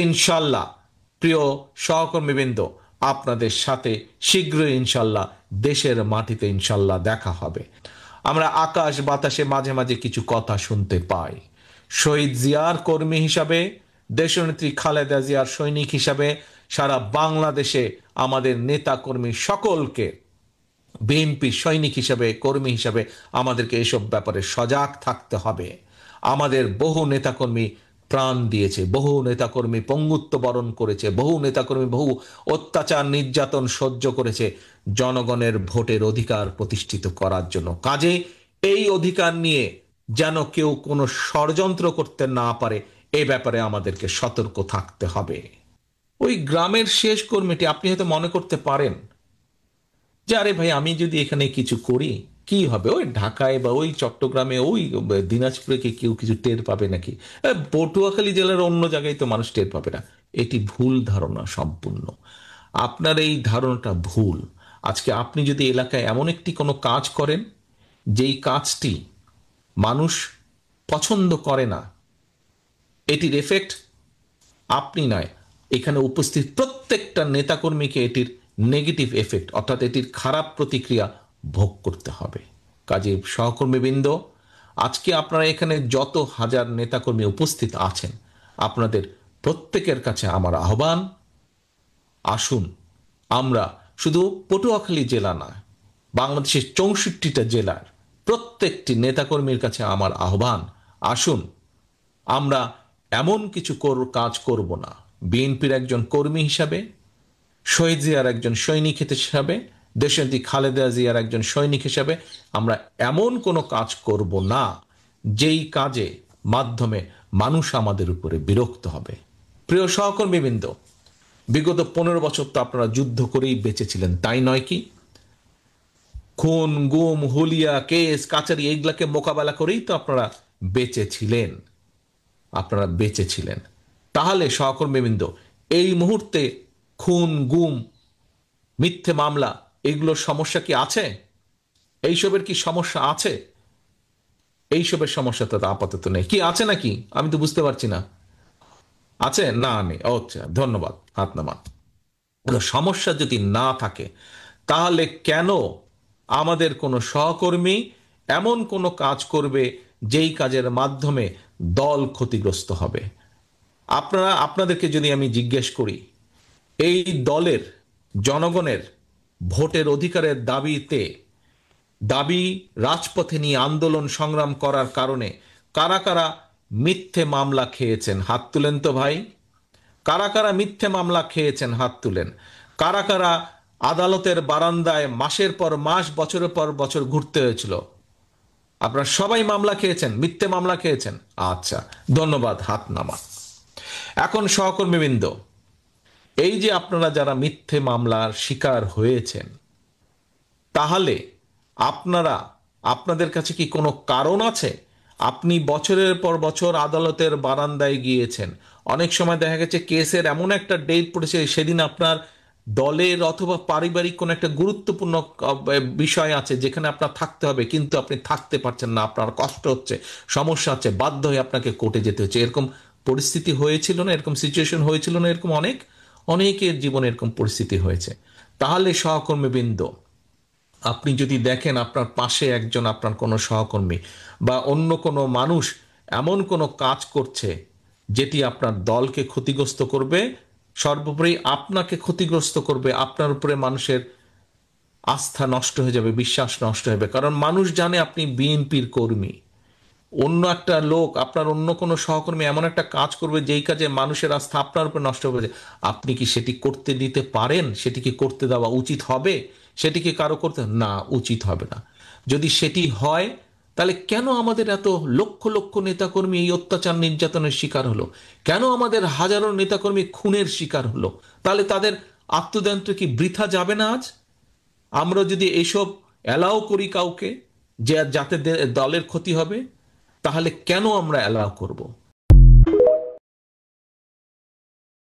ইনশাল্লাহ প্রিয় সহকর্মীবৃন্দ, আপনাদের সাথে শীঘ্রই ইনশাল্লাহ দেশের মাটিতে ইনশাল্লাহ দেখা হবে। আমরা আকাশ বাতাসে মাঝে মাঝে কিছু কথা শুনতে পাই। শহীদ জিয়ার কর্মী হিসাবে, দেশনেত্রী খালেদা জিয়ার সৈনিক হিসাবে সারা বাংলাদেশে আমাদের নেতা কর্মী সকলকে, বিএনপি সৈনিক হিসাবে, কর্মী হিসাবে আমাদেরকে এসব ব্যাপারে সজাগ থাকতে হবে। আমাদের বহু নেতাকর্মী প্রাণ দিয়েছে, বহু নেতাকর্মী পঙ্গুত্ব বরণ করেছে, বহু নেতাকর্মী বহু অত্যাচার নির্যাতন সহ্য করেছে জনগণের ভোটের অধিকার প্রতিষ্ঠিত করার জন্য। কাজে এই অধিকার নিয়ে যেন কেউ কোনো ষড়যন্ত্র করতে না পারে, এ ব্যাপারে আমাদেরকে সতর্ক থাকতে হবে। ওই গ্রামের শেষ কর্মীটি, আপনি হয়তো মনে করতে পারেন যে আরে ভাই, আমি যদি এখানে কিছু করি কি হবে, ওই ঢাকায় বা ওই চট্টগ্রামে ওই দিনাজপুরে কি কেউ কিছু টের পাবে নাকি, পটুয়াখালী জেলার অন্য জায়গায় তো মানুষ টের পাবে না। এটি ভুল ধারণা সম্পূর্ণ। আপনার এই ধারণাটা ভুল। আজকে আপনি যদি এলাকায় এমন একটি কোনো কাজ করেন যেই কাজটি মানুষ পছন্দ করে না, এটির এফেক্ট আপনি নয়, এখানে উপস্থিত প্রত্যেকটা নেতাকর্মীকে এটির নেগেটিভ এফেক্ট অর্থাৎ এটির খারাপ প্রতিক্রিয়া ভোগ করতে হবে। কাজে সহকর্মীবৃন্দ, আজকে আপনারা এখানে যত হাজার নেতাকর্মী উপস্থিত আছেন, আপনাদের প্রত্যেকের কাছে আমার আহ্বান, আসুন আমরা শুধু পটুয়াখালী জেলা নয়, বাংলাদেশের 64টা জেলার প্রত্যেকটি নেতাকর্মীর কাছে আমার আহ্বান, আসুন আমরা এমন কিছু কাজ করব না। বিএনপির একজন কর্মী হিসাবে, শহীদ জিয়ার একজন সৈনিক হিসাবে, দেশনেত্রী খালেদা জিয়ার একজন সৈনিক হিসাবে আমরা এমন কোনো কাজ করব না যেই কাজে মাধ্যমে মানুষ আমাদের উপরে বিরক্ত হবে। প্রিয় সহকর্মীবৃন্দ, বিগত 15 বছর তো আপনারা যুদ্ধ করেই বেঁচেছিলেন, তাই নয় কি? খুন, গুম, হুলিয়া, কেস, কাচারি এইগুলাকে মোকাবেলা করেই তো আপনারা বেঁচেছিলেন। তাহলে সহকর্মীবৃন্দ, এই মুহূর্তে খুন, গুম, মিথ্যে মামলা এগুলোর সমস্যা কি আছে? এইসবের কি সমস্যা আছে? এইসবের সমস্যা তো আপাতত নেই। কি আছে নাকি? আমি তো বুঝতে পারছি না। আছে না? নেই। আচ্ছা, ধন্যবাদ। হাত নামান। সমস্যা যদি না থাকে তাহলে কেন আমাদের কোনো সহকর্মী এমন কোনো কাজ করবে যেই কাজের মাধ্যমে দল ক্ষতিগ্রস্ত হবে? আপনাদেরকে যদি আমি জিজ্ঞেস করি, এই দলের জনগণের ভোটের অধিকারের দাবি রাজপথে নিয়ে আন্দোলন সংগ্রাম করার কারণে কারা কারা মিথ্যে মামলা খেয়েছেন? হাত তুলেন তো ভাই। কারা কারা মিথ্যে মামলা খেয়েছেন? হাত তুলেন। কারা কারা আদালতের বারান্দায় মাসের পর মাস, বছরের পর বছর ঘুরতে হয়েছিল? আপনারা সবাই মামলা খেয়েছেন, মিথ্যে মামলা খেয়েছেন। আচ্ছা, ধন্যবাদ। হাত নামা। এখন সহকর্মীবৃন্দ, এই যে আপনারা যারা মিথ্যে মামলার শিকার হয়েছেন, তাহলে আপনাদের কাছে কি কোনো কারণ আছে? আপনি বছরের পর বছর আদালতের বারান্দায় গিয়েছেন, অনেক সময় দেখা গেছে কেসের এমন একটা ডেট পড়েছে, সেদিন আপনার দলের অথবা পারিবারিক কোনো একটা গুরুত্বপূর্ণ বিষয় আছে যেখানে আপনার থাকতে হবে, কিন্তু আপনি থাকতে পারছেন না, আপনার কষ্ট হচ্ছে, সমস্যা হচ্ছে, বাধ্য হয়ে আপনাকে কোর্টে যেতে হচ্ছে। এরকম পরিস্থিতি হয়েছিল না? এরকম সিচুয়েশন হয়েছিল না? এরকম অনেকের জীবনে এরকম পরিস্থিতি হয়েছে। তাহলে সহকর্মীবৃন্দ, আপনি যদি দেখেন আপনার পাশে একজন আপনার কোনো সহকর্মী বা অন্য কোনো মানুষ এমন কোনো কাজ করছে যেটি আপনার দলকে ক্ষতিগ্রস্ত করবে, সর্বোপরি আপনাকে ক্ষতিগ্রস্ত করবে, আপনার উপরে মানুষের আস্থা নষ্ট হয়ে যাবে, বিশ্বাস নষ্ট হবে, কারণ মানুষ জানে আপনি বিএনপির কর্মী। অন্য একটা লোক, আপনার অন্য কোনো সহকর্মী এমন একটা কাজ করবে যেই কাজে মানুষের আস্থা আপনার উপর নষ্ট হবে, আপনি কি সেটি করতে দিতে পারেন? সেটি কি করতে দেওয়া উচিত হবে? সেটি কি কারো করতে? না, উচিত হবে না। যদি সেটি হয়, তাহলে কেন আমাদের এত লক্ষ লক্ষ নেতাকর্মী এই অত্যাচার নির্যাতনের শিকার হলো? কেন আমাদের হাজারো নেতাকর্মী খুনের শিকার হলো? তাহলে তাদের আত্মদান্ত কি বৃথা যাবে না? আজ আমরা যদি এসব অ্যালাউ করি কাউকে, যে যাতে দলের ক্ষতি হবে, তাহলে কেন আমরা অ্যালাউ করব?